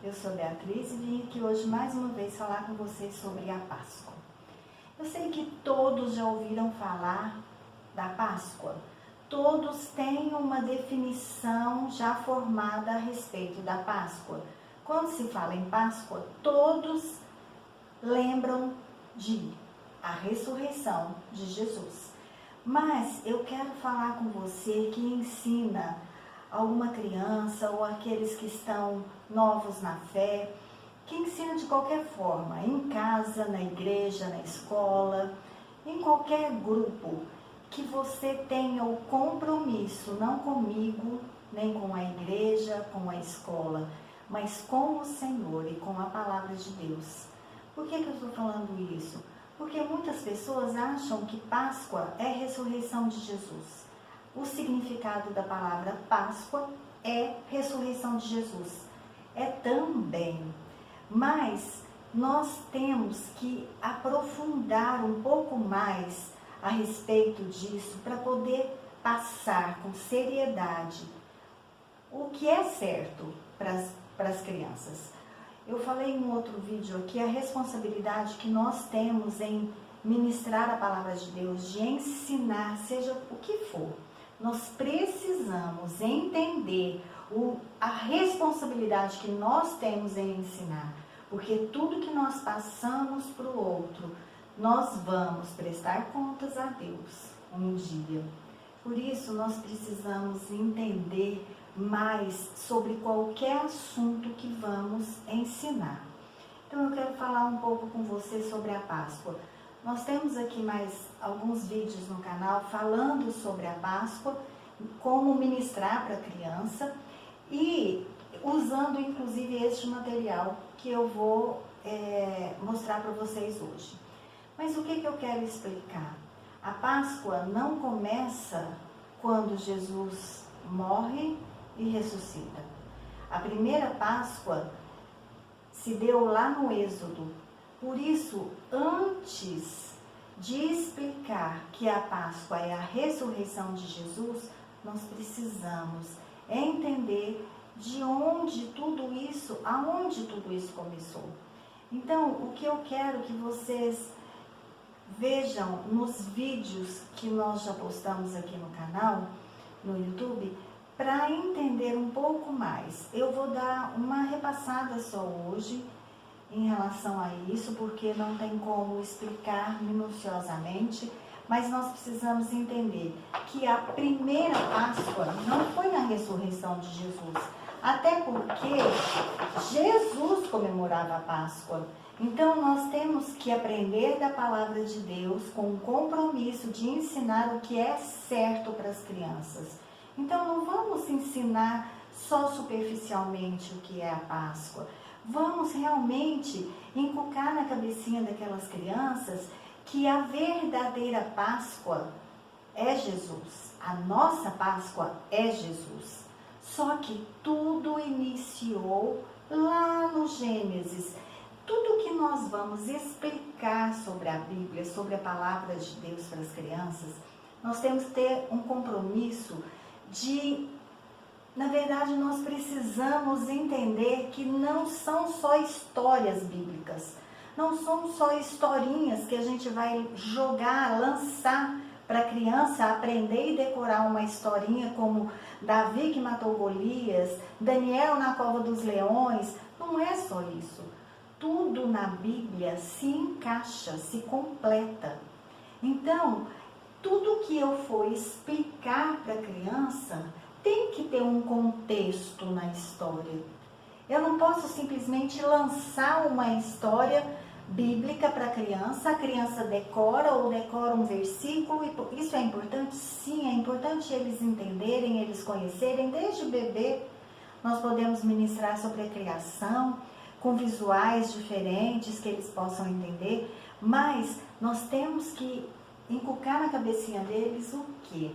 Eu sou Beatriz e vim aqui hoje mais uma vez falar com vocês sobre a Páscoa. Eu sei que todos já ouviram falar da Páscoa. Todos têm uma definição já formada a respeito da Páscoa. Quando se fala em Páscoa, todos lembram de a ressurreição de Jesus. Mas eu quero falar com você que ensina alguma criança ou aqueles que estão novos na fé, que ensina de qualquer forma, em casa, na igreja, na escola, em qualquer grupo, que você tenha o compromisso, não comigo, nem com a igreja, com a escola, mas com o Senhor e com a palavra de Deus. Por que eu estou falando isso? Porque muitas pessoas acham que Páscoa é ressurreição de Jesus. O significado da palavra Páscoa é ressurreição de Jesus. É também. Mas nós temos que aprofundar um pouco mais a respeito disso para poder passar com seriedade o que é certo para as crianças. Eu falei em um outro vídeo aqui a responsabilidade que nós temos em ministrar a palavra de Deus, de ensinar, seja o que for. Nós precisamos entender a responsabilidade que nós temos em ensinar, porque tudo que nós passamos para o outro, nós vamos prestar contas a Deus um dia. Por isso, nós precisamos entender mais sobre qualquer assunto que vamos ensinar. Então, eu quero falar um pouco com você sobre a Páscoa. Nós temos aqui mais alguns vídeos no canal falando sobre a Páscoa, como ministrar para a criança e usando inclusive este material que eu vou mostrar para vocês hoje. Mas o que eu quero explicar? A Páscoa não começa quando Jesus morre e ressuscita. A primeira Páscoa se deu lá no Êxodo. Por isso, antes de explicar que a Páscoa é a ressurreição de Jesus, nós precisamos entender de onde tudo isso, aonde tudo isso começou. Então, o que eu quero que vocês vejam nos vídeos que nós já postamos aqui no canal, no YouTube, para entender um pouco mais. Eu vou dar uma repassada só hoje em relação a isso, porque não tem como explicar minuciosamente, mas nós precisamos entender que a primeira Páscoa não foi na ressurreição de Jesus, até porque Jesus comemorava a Páscoa. Então nós temos que aprender da palavra de Deus com o compromisso de ensinar o que é certo para as crianças. Então não vamos ensinar só superficialmente o que é a Páscoa. Vamos realmente inculcar na cabecinha daquelas crianças que a verdadeira Páscoa é Jesus. A nossa Páscoa é Jesus. Só que tudo iniciou lá no Gênesis. Tudo que nós vamos explicar sobre a Bíblia, sobre a palavra de Deus para as crianças, nós temos que ter um compromisso na verdade, nós precisamos entender que não são só histórias bíblicas, não são só historinhas que a gente vai jogar, lançar para a criança aprender e decorar uma historinha como Davi que matou Golias, Daniel na cova dos leões. Não é só isso. Tudo na Bíblia se encaixa, se completa. Então, tudo que eu for explicar para a criança tem que ter um contexto na história. Eu não posso simplesmente lançar uma história bíblica para a criança decora ou decora um versículo. Isso é importante? Sim, é importante eles entenderem, eles conhecerem. Desde bebê, nós podemos ministrar sobre a criação, com visuais diferentes que eles possam entender, mas nós temos que inculcar na cabecinha deles o quê?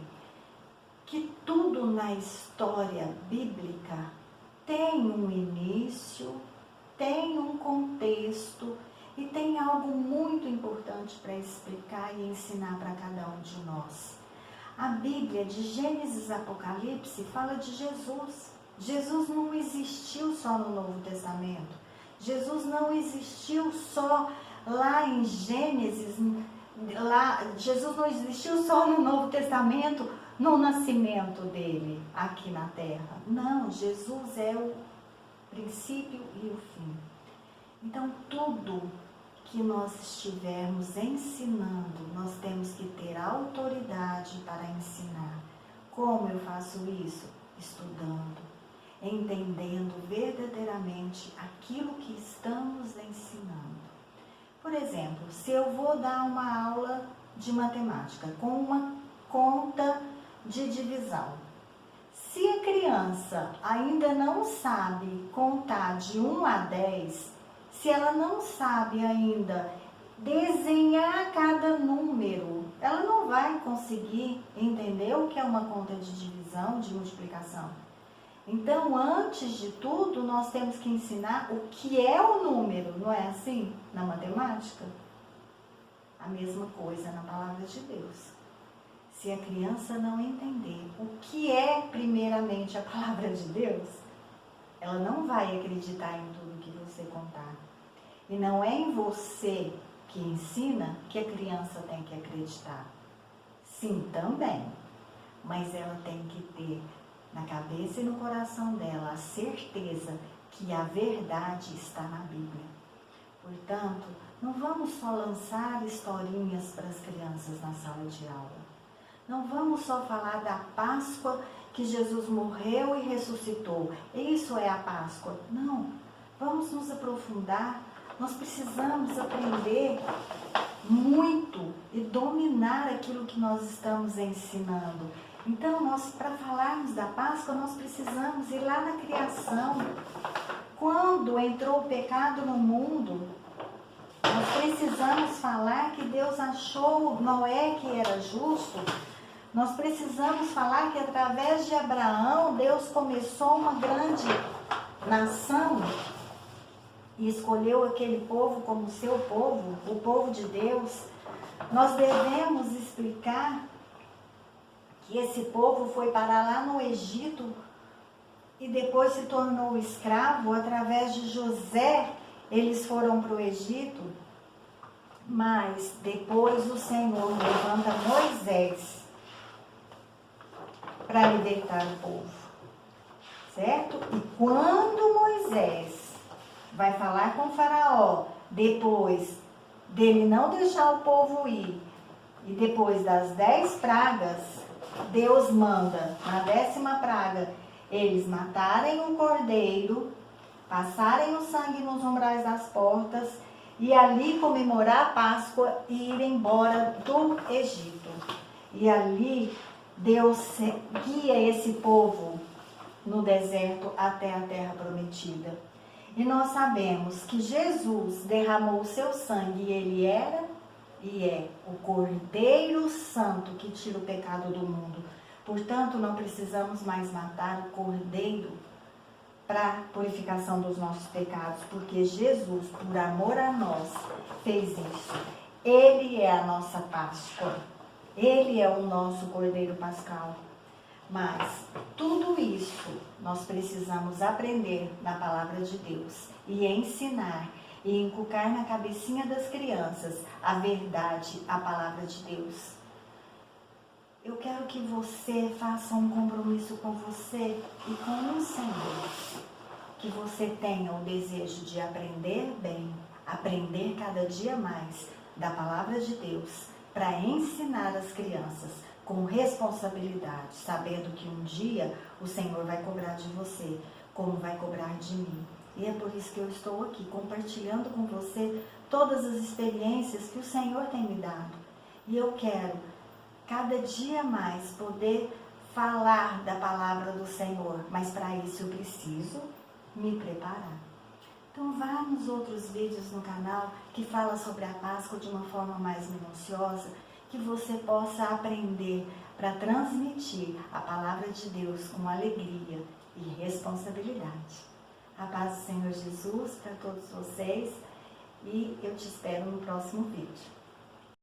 Que tudo na história bíblica tem um início, tem um contexto e tem algo muito importante para explicar e ensinar para cada um de nós. A Bíblia, de Gênesis a Apocalipse, fala de Jesus. Jesus não existiu só no Novo Testamento. Jesus não existiu só lá em Gênesis. Jesus não existiu só no Novo Testamento, no nascimento dele aqui na terra. Não, Jesus é o princípio e o fim. Então, tudo que nós estivermos ensinando, nós temos que ter autoridade para ensinar. Como eu faço isso? Estudando, entendendo verdadeiramente aquilo que estamos ensinando. Por exemplo, se eu vou dar uma aula de matemática com uma conta de divisão, se a criança ainda não sabe contar de 1 a 10, se ela não sabe ainda desenhar cada número, ela não vai conseguir entender o que é uma conta de divisão, de multiplicação. Então, antes de tudo, nós temos que ensinar o que é o número, não é assim? Na matemática, a mesma coisa na palavra de Deus. Se a criança não entender o que é primeiramente a palavra de Deus, ela não vai acreditar em tudo que você contar. E não é em você que ensina que a criança tem que acreditar. Sim, também. Mas ela tem que ter na cabeça e no coração dela a certeza que a verdade está na Bíblia. Portanto, não vamos só lançar historinhas para as crianças na sala de aula. Não vamos só falar da Páscoa que Jesus morreu e ressuscitou. Isso é a Páscoa. Não. Vamos nos aprofundar. Nós precisamos aprender muito e dominar aquilo que nós estamos ensinando. Então, para falarmos da Páscoa, nós precisamos ir lá na criação. Quando entrou o pecado no mundo, nós precisamos falar que Deus achou Noé que era justo. Nós precisamos falar que através de Abraão, Deus começou uma grande nação e escolheu aquele povo como seu povo, o povo de Deus. Nós devemos explicar que esse povo foi parar lá no Egito e depois se tornou escravo. Através de José, eles foram para o Egito. Mas depois o Senhor levanta Moisés para libertar o povo. Certo? E quando Moisés vai falar com o faraó, depois dele não deixar o povo ir, e depois das 10 pragas, Deus manda, na 10ª praga, eles matarem um cordeiro, passarem o sangue nos umbrais das portas e ali comemorar a Páscoa e ir embora do Egito. E ali Deus guia esse povo no deserto até a terra prometida. E nós sabemos que Jesus derramou o seu sangue e ele era e é o Cordeiro Santo que tira o pecado do mundo. Portanto, não precisamos mais matar o Cordeiro para purificação dos nossos pecados, porque Jesus, por amor a nós, fez isso. Ele é a nossa Páscoa. Ele é o nosso Cordeiro Pascal. Mas tudo isso nós precisamos aprender na palavra de Deus e ensinar e inculcar na cabecinha das crianças a verdade, a palavra de Deus. Eu quero que você faça um compromisso com você e com o Senhor. Que você tenha o desejo de aprender bem, aprender cada dia mais da palavra de Deus, para ensinar as crianças com responsabilidade, sabendo que um dia o Senhor vai cobrar de você, como vai cobrar de mim. E é por isso que eu estou aqui, compartilhando com você todas as experiências que o Senhor tem me dado. E eu quero, cada dia mais, poder falar da palavra do Senhor. Mas para isso eu preciso me preparar. Então vá nos outros vídeos no canal que fala sobre a Páscoa de uma forma mais minuciosa, que você possa aprender para transmitir a palavra de Deus com alegria e responsabilidade. A paz do Senhor Jesus para todos vocês e eu te espero no próximo vídeo.